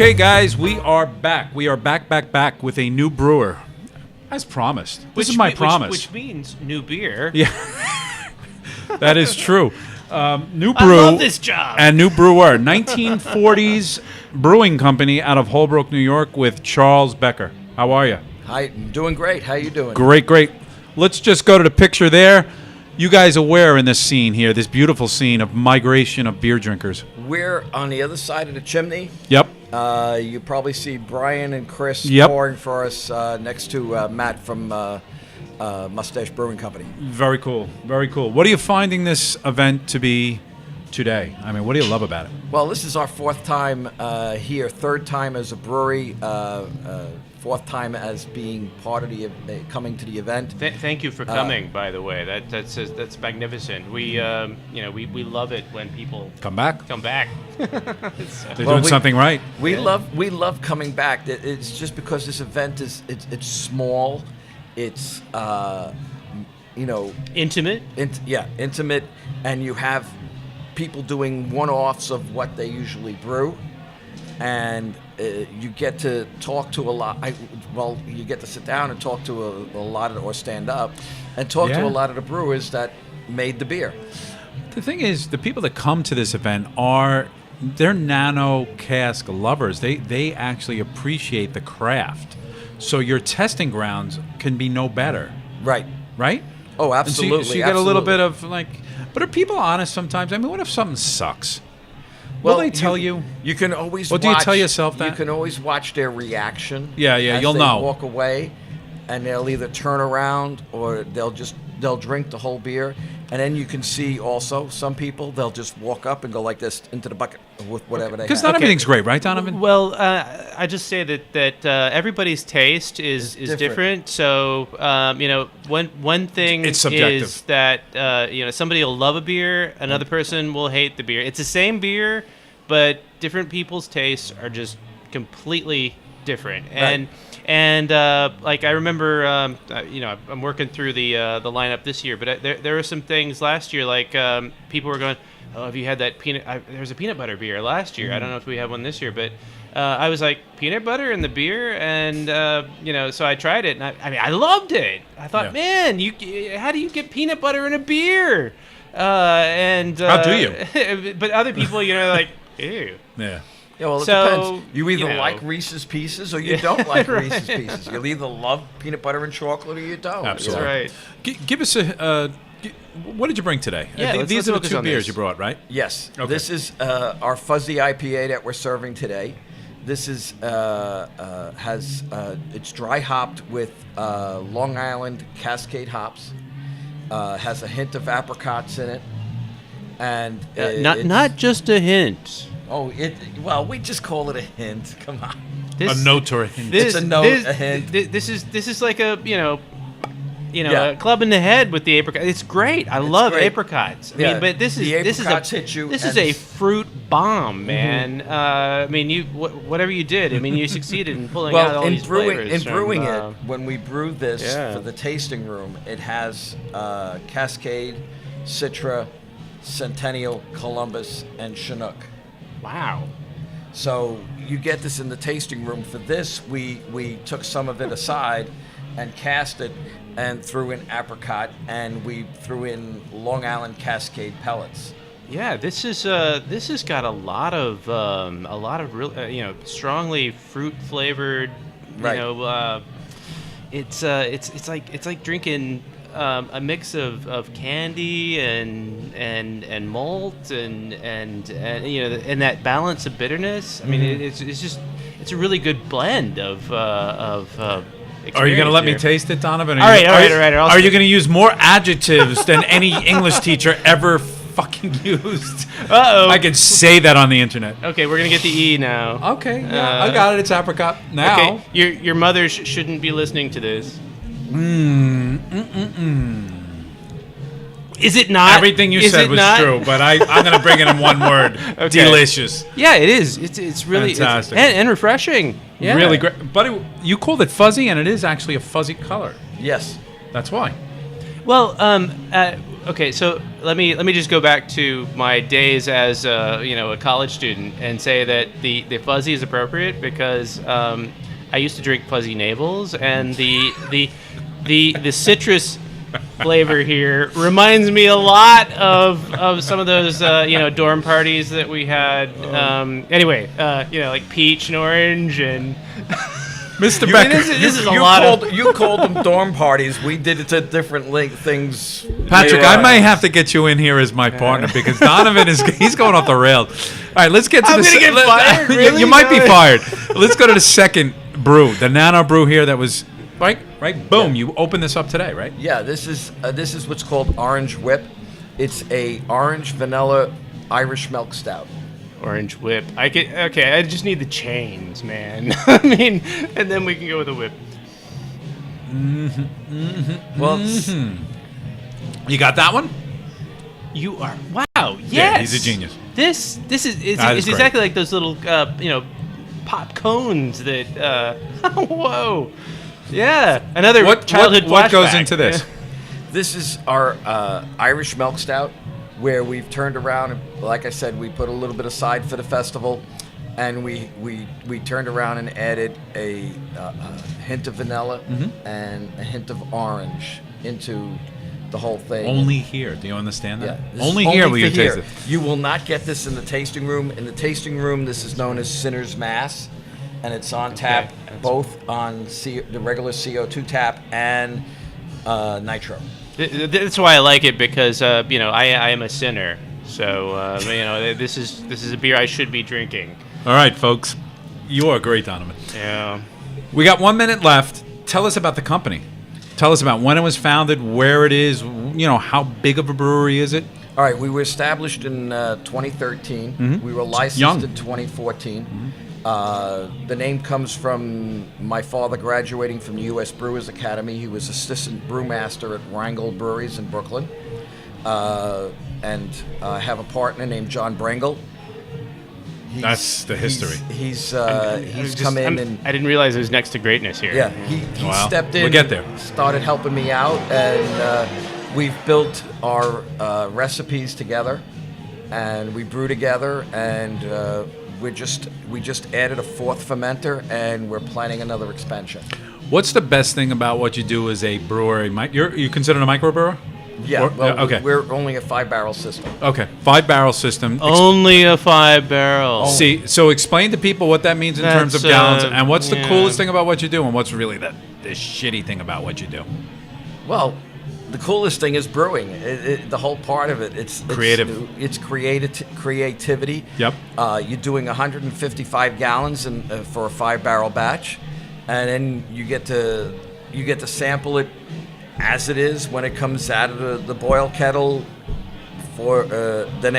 Okay, guys, we are back. We are back with a new brewer, as promised. This is my promise. Which means new beer. Yeah, that is true. New brew. I love this job. And new brewer. 1940's Brewing Company out of Holbrook, New York, with Charles Becker. How are you? Hi, doing great. How you doing? Great. Let's just go to the picture there. You guys are where in this scene here, this beautiful scene of migration of beer drinkers? We're on the other side of the chimney. Yep. You probably see Brian and Chris Yep. pouring for us next to Matt from Moustache Brewing Company. Very cool. What are you finding this event to be today? I mean, what do you love about it? Well, this is our fourth time here, third time as a brewery, fourth time as being part of the coming to the event. Thank you for coming. By the way, that's magnificent. We we love it when people Come back. They're doing something right. We love coming back. It's just because this event it's small, it's intimate. Intimate, and you have people doing one-offs of what they usually brew, and you get to talk to a lot. You get to sit down and talk to a lot of, or stand up and talk to a lot of the brewers that made the beer. The thing is, the people that come to this event they're Nano Cask lovers. They actually appreciate the craft. So your testing grounds can be no better. Right? Oh, absolutely. So you get a little bit of like, but are people honest sometimes? I mean, what if something sucks? Well, will they tell you? You can always. Well, do you tell yourself that? You can always watch their reaction. Yeah, as you'll they know. Walk away, and they'll either turn around or they'll drink the whole beer, and then you can see also some people they'll just walk up and go like this into the bucket with whatever they have. Because not everything's great, right, Donovan? Well, I just say that everybody's taste is different. So one thing It's subjective. is that somebody will love a beer, another person will hate the beer. It's the same beer, but different people's tastes are just completely different. And like I remember, I'm working through the lineup this year, but there were some things last year, like people were going, "Oh, have you had that peanut?" There was a peanut butter beer last year. I don't know if we have one this year, but I was like, peanut butter in the beer, and so I tried it, and I loved it. I thought, man, how do you get peanut butter in a beer? How do you? But other people, like, ew. Yeah. Yeah, well, it depends. You either like Reese's Pieces or you don't like Reese's Pieces. You'll either love peanut butter and chocolate or you don't. Absolutely. That's right. Give us what did you bring today? Yeah, these are the two beers you brought, right? Yes. Okay. This is our fuzzy IPA that we're serving today. This is it's dry hopped with Long Island Cascade hops. Has a hint of apricots in it, and not just a hint. Oh, we just call it a hint. Come on. A note or a hint. It's a note, a hint. This is like a a club in the head with the apricot. It's great. I love apricots. I mean, but this is a fruit bomb, man. Whatever you did, you succeeded in pulling out all these flavors. In brewing it, when we brew this for the tasting room, it has Cascade, Citra, Centennial, Columbus, and Chinook. Wow. So you get this in the tasting room. For this, we took some of it aside and cast it and threw in apricot, and we threw in Long Island Cascade pellets. Yeah, this has got a lot of real strongly fruit flavored. It's like drinking a mix of candy and malt and that balance of bitterness. I mean, it's a really good blend of Are you going to let me taste it, Donovan? All right. Are you going to use more adjectives than any English teacher ever fucking used? Uh-oh. I can say that on the internet. Okay, we're going to get the E now. Okay, I got it. It's apricot now. Okay, your mother shouldn't be listening to this. Is it not? Everything you said was true, but I'm going to bring it in one word. Okay. Delicious. Yeah, it is. It's really fantastic and refreshing. Yeah. Really great. But you called it fuzzy, and it is actually a fuzzy color. Yes. That's why. Well, Okay, so let me just go back to my days as a college student and say that the fuzzy is appropriate because I used to drink fuzzy navels, and the citrus flavor here reminds me a lot of some of those dorm parties that we had. Anyway, like peach and orange and. Mr. Becker, this is a lot you called them dorm parties. We did it to different things. Patrick, I might have to get you in here as my partner because Donovan he's going off the rails. All right, let's get to I'm gonna get fired. Really? You might be fired. Let's go to the second brew, the Nano brew here. That was right. Boom! Yeah. You opened this up today, right? Yeah, this is what's called Orange Whip. It's a orange vanilla Irish milk stout. Orange whip. I just need the chains, man. I mean, and then we can go with the whip. Well, you got that one? You are wow. Yes. Yeah, he's a genius. This is exactly like those little pop cones that. Whoa. Yeah. Another childhood flashback. What goes into this? This is our Irish milk stout, where we've turned around and, like I said, we put a little bit aside for the festival, and we turned around and added a hint of vanilla and a hint of orange into the whole thing. Only here. Do you understand that? Yeah, only here will you taste it. You will not get this in the tasting room. In the tasting room, this is known as Sinner's Mass, and it's on tap both on the regular CO2 tap and nitro. That's why I like it because I am a sinner. So this is a beer I should be drinking. All right, folks, you are great, Donovan. Yeah. We got 1 minute left. Tell us about the company. Tell us about when it was founded, where it is. How big of a brewery is it? All right, we were established in 2013. Mm-hmm. We were licensed in 2014. Mm-hmm. The name comes from my father graduating from the U.S. Brewers Academy. He was assistant brewmaster at Rheingold Breweries in Brooklyn. And I have a partner named John Brengle. That's the history. He's come in and I didn't realize it was next to greatness here. yeah, he stepped in. We'll get there. Started helping me out, and we've built our recipes together, and we brew together, and we just added a fourth fermenter, and we're planning another expansion. What's the best thing about what you do as a brewer? You considered a microbrewer? Yeah, okay. We're only a 5-barrel system. Okay, 5-barrel system. Only a 5-barrel. See, so explain to people what that means in terms of gallons, and what's the yeah. coolest thing about what you do, and what's really the shitty thing about what you do. Well, the coolest thing is brewing. The whole part of it. It's creative. It's creativity. Yep. You're doing 155 gallons for a 5-barrel batch, and then you get to sample it as it is when it comes out of the boil kettle. Then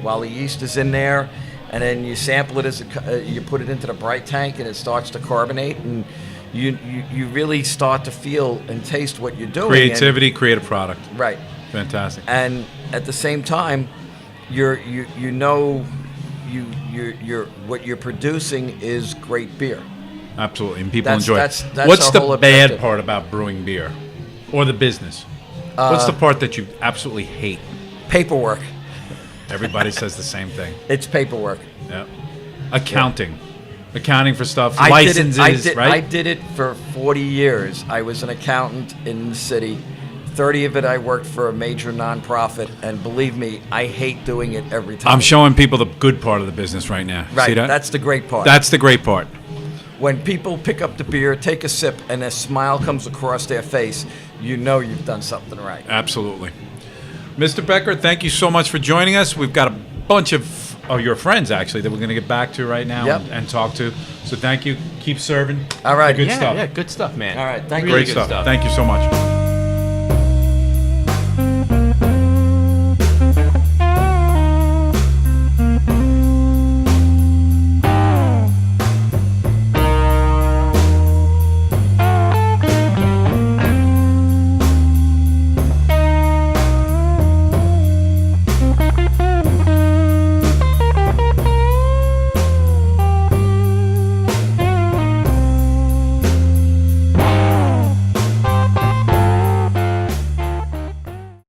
while the yeast is in there, and then you sample it as you put it into the bright tank, and it starts to carbonate, and you really start to feel and taste what you're doing. Creativity, create a product. Right. Fantastic. And at the same time, you're what you're producing is great beer. Absolutely, and people That's- enjoy that's- it. that's What's our the whole bad objective. part about brewing beer, or the business? What's the part that you absolutely hate? Paperwork. Everybody says the same thing. It's paperwork. Yeah. Accounting for stuff, I licenses, I right? did it for 40 years. I was an accountant in the city. 30 of it I worked for a major nonprofit, and believe me, I hate doing it every time. I'm showing people the good part of the business right now. Right, See that? that's the great part. That's the great part. When people pick up the beer, take a sip, and a smile comes across their face, you know you've done something right. Absolutely. Mr. Becker, thank you so much for joining us. We've got a bunch of your friends, actually, that we're going to get back to right now Yep. and talk to. So thank you. Keep serving. All right. Good stuff. Yeah, good stuff, man. All right, thank you. Really Great good stuff. Thank you so much.